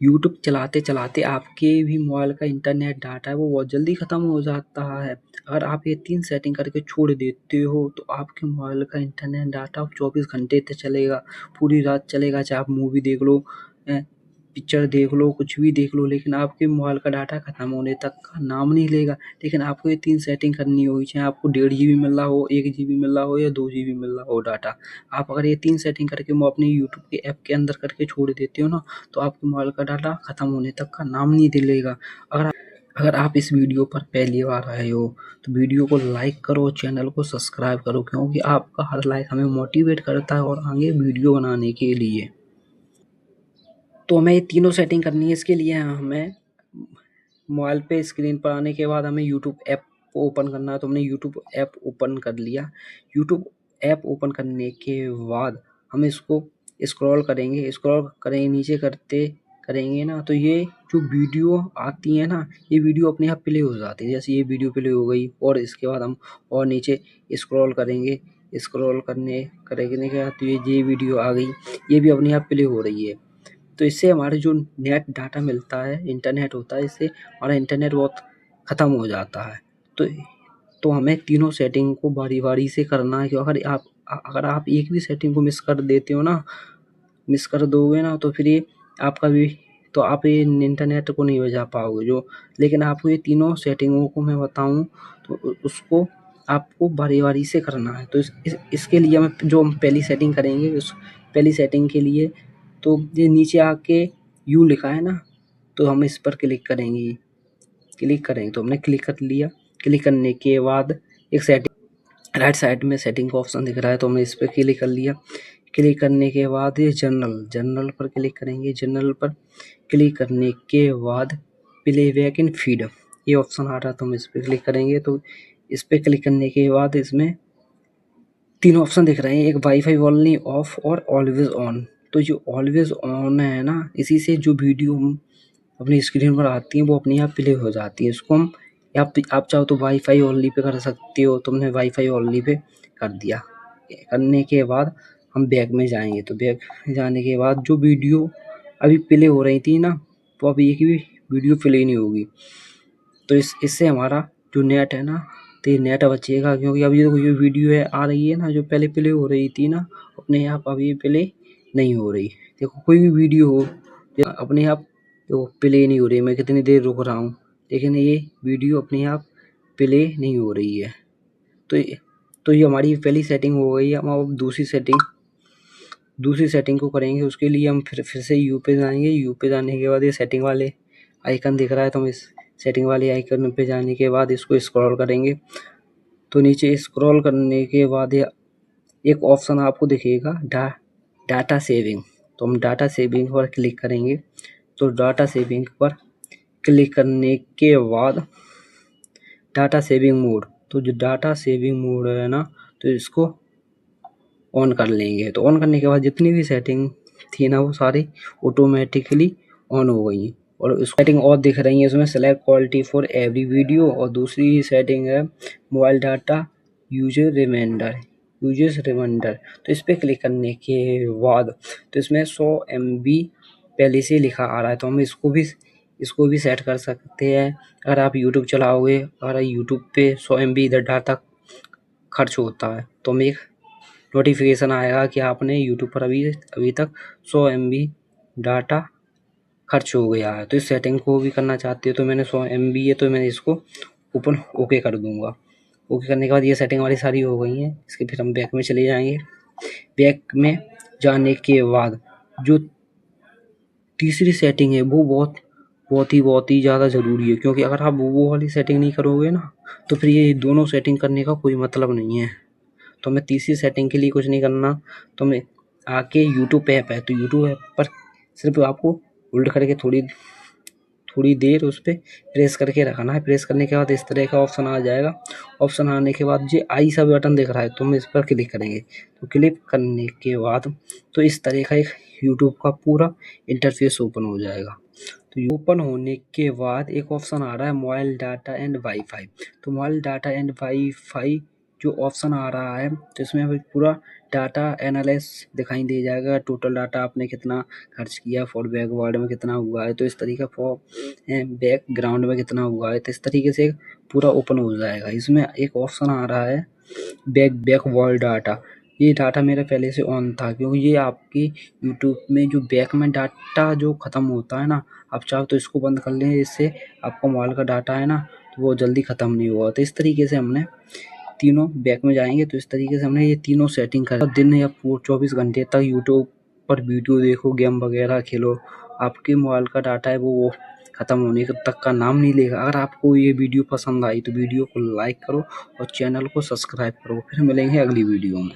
YouTube चलाते चलाते आपके भी मोबाइल का इंटरनेट डाटा है वो बहुत जल्दी ख़त्म हो जाता है। अगर आप ये 3 सेटिंग करके छोड़ देते हो तो आपके मोबाइल का इंटरनेट डाटा 24 घंटे तक चलेगा, पूरी रात चलेगा, चाहे आप मूवी देख लो, पिक्चर देख लो, कुछ भी देख लो, लेकिन आपके मोबाइल का डाटा ख़त्म होने तक का नाम नहीं लेगा। लेकिन आपको ये 3 सेटिंग करनी होगी, चाहे आपको 1.5 जीबी मिल रहा हो, 1 जीबी मिल रहा हो या 2 जीबी मिल रहा हो डाटा। आप अगर ये 3 सेटिंग करके वो अपने यूट्यूब के ऐप के अंदर करके छोड़ देते हो ना, तो आपके मोबाइल का डाटा ख़त्म होने तक का नाम नहीं लेगा। अगर आप इस वीडियो पर पहली बार आए हो तो वीडियो को लाइक करो, चैनल को सब्सक्राइब करो, क्योंकि आपका हर लाइक हमें मोटिवेट करता है और आगे वीडियो बनाने के लिए। तो हमें ये तीनों सेटिंग करनी है। इसके लिए हमें मोबाइल पे स्क्रीन पर आने के बाद हमें यूट्यूब ऐप को ओपन करना है। तो हमने यूट्यूब ऐप ओपन कर लिया। यूट्यूब ऐप ओपन करने के बाद हम इसको स्क्रॉल करेंगे नीचे करते करेंगे ना, तो ये जो वीडियो आती है ना, ये वीडियो अपने आप प्ले हो जाती है। जैसे ये वीडियो प्ले हो गई और इसके बाद हम और नीचे स्क्रॉल करेंगे। स्क्रॉल करने के बाद तो ये वीडियो आ गई, ये भी अपने आप प्ले हो रही है। तो इससे हमारे जो नेट डाटा मिलता है, इंटरनेट होता है, इससे हमारा इंटरनेट बहुत ख़त्म हो जाता है। तो हमें तीनों सेटिंग को बारी-बारी से करना है, क्योंकि अगर आप एक भी सेटिंग को मिस कर देते हो ना, मिस कर दोगे ना, तो फिर ये आपका भी तो आप ये इंटरनेट को नहीं बचा पाओगे लेकिन आपको ये तीनों सेटिंगों को मैं बताऊँ तो उसको आपको बारी-बारी से करना है। तो इसके लिए हम पहली सेटिंग करेंगे, उस पहली सेटिंग के लिए तो ये नीचे आके यू लिखा है ना, तो हम इस पर क्लिक करेंगे। तो हमने क्लिक कर लिया। क्लिक करने के बाद एक सेटिंग राइट साइड में सेटिंग का ऑप्शन दिख रहा है, तो हमने इस पर क्लिक कर लिया। क्लिक करने के बाद ये जनरल पर क्लिक करेंगे। जनरल पर क्लिक करने के बाद प्लेबैक इन फीड ये ऑप्शन आ रहा है, तो हम इस पर क्लिक करेंगे। तो इस पर क्लिक करने के बाद इसमें 3 ऑप्शन दिख रहे हैं, एक वाईफाई ओनली, ऑफ और ऑलवेज ऑन। तो जो ऑलवेज ऑन है ना, इसी से जो वीडियो हम अपनी स्क्रीन पर आती हैं वो अपने आप प्ले हो जाती है। इसको हम आप चाहो तो वाईफाई ओनली पे कर सकते हो। तो हमने वाईफाई ओनली पे कर दिया। करने के बाद हम बैक में जाएंगे। तो बैक में जाने के बाद जो वीडियो अभी प्ले हो रही थी ना, तो अभी एक भी वीडियो प्ले नहीं होगी। तो इससे हमारा जो नेट है ना, तो ये नेट बचेगा, क्योंकि अभी जो वीडियो आ रही है ना, जो पहले प्ले हो रही थी ना, अपने आप अभी प्ले नहीं हो रही। देखो कोई भी वीडियो हो अपने आप तो प्ले नहीं हो रही। मैं कितनी देर रुक रहा हूँ, लेकिन ये वीडियो अपने आप प्ले नहीं हो रही है। तो ये हमारी पहली सेटिंग हो गई है। हम अब दूसरी सेटिंग को करेंगे। उसके लिए हम फिर से यू पे जाएंगे। यू पे जाने के बाद ये सेटिंग वाले आइकन दिख रहा है, तो हम इस सेटिंग वाले आइकन पे जाने के बाद इसको स्क्रॉल करेंगे। तो नीचे स्क्रॉल करने के बाद एक ऑप्शन आपको दिखेगा डाटा सेविंग। तो हम डाटा सेविंग पर क्लिक करेंगे। तो डाटा सेविंग पर क्लिक करने के बाद डाटा सेविंग मोड, तो जो डाटा सेविंग मोड है ना, तो इसको ऑन कर लेंगे। तो ऑन करने के बाद जितनी भी सेटिंग थी ना, वो सारी ऑटोमेटिकली ऑन हो गई और उसकी सेटिंग और दिख रही है उसमें, select quality for every video. और दूसरी सेटिंग है मोबाइल डाटा यूजर्स रिमाइंडर। तो इस पर क्लिक करने के बाद तो इसमें 100 MB पहले से लिखा आ रहा है, तो हम इसको भी सेट कर सकते हैं। अगर आप यूट्यूब चलाओगे, अगर यूट्यूब पे 100 MB इधर डाटा खर्च होता है, तो हमें एक नोटिफिकेशन आएगा कि आपने यूट्यूब पर अभी तक 100 MB डाटा खर्च हो गया है। तो इस सेटिंग को भी करना चाहते हो, तो मैंने 100 MB है, तो मैं इसको ओके कर दूंगा। ओके करने के बाद ये सेटिंग हमारी सारी हो गई हैं। इसके फिर हम बैक में चले जाएंगे। बैक में जाने के बाद जो तीसरी सेटिंग है वो बहुत ही ज़्यादा ज़रूरी है, क्योंकि अगर आप वो वाली सेटिंग नहीं करोगे ना, तो फिर ये दोनों सेटिंग करने का कोई मतलब नहीं है। तो हमें तीसरी सेटिंग के लिए कुछ नहीं करना। तो हमें आके यूट्यूब ऐप है, तो यूट्यूब ऐप पर सिर्फ आपको होल्ड करके थोड़ी देर उस पर प्रेस करके रखना है। प्रेस करने के बाद इस तरह का ऑप्शन आ जाएगा। ऑप्शन आने के बाद जो आई सा बटन दिख रहा है, तो हम इस पर क्लिक करेंगे। तो क्लिक करने के बाद तो इस तरह का एक यूट्यूब का पूरा इंटरफेस ओपन हो जाएगा। तो ओपन होने के बाद एक ऑप्शन आ रहा है मोबाइल डाटा एंड वाईफाई। तो मोबाइल डाटा एंड वाईफाई जो ऑप्शन आ रहा है तो इसमें अभी पूरा डाटा एनालिस दिखाई दे जाएगा। टोटल डाटा आपने कितना खर्च किया, फॉर बैकवर्ड में कितना हुआ है, तो इस तरीके फॉर बैकग्राउंड में कितना हुआ है, तो इस तरीके से पूरा ओपन हो जाएगा। इसमें एक ऑप्शन आ रहा है बैकवर्ड डाटा। ये डाटा मेरा पहले से ऑन था, क्योंकि ये आपकी यूट्यूब में जो बैक में डाटा जो ख़त्म होता है ना, आप चाहो तो इसको बंद कर लें, इससे आपका मोबाइल का डाटा है ना तो वो जल्दी ख़त्म नहीं होगा। तो इस तरीके से हमने तीनों बैक में जाएंगे, तो इस तरीके से हमने ये तीनों सेटिंग कर दिन या 24 घंटे तक यूट्यूब पर वीडियो देखो, गेम वगैरह खेलो, आपके मोबाइल का डाटा है वो ख़त्म होने तक का नाम नहीं लेगा। अगर आपको ये वीडियो पसंद आई तो वीडियो को लाइक करो और चैनल को सब्सक्राइब करो। फिर मिलेंगे अगली वीडियो में।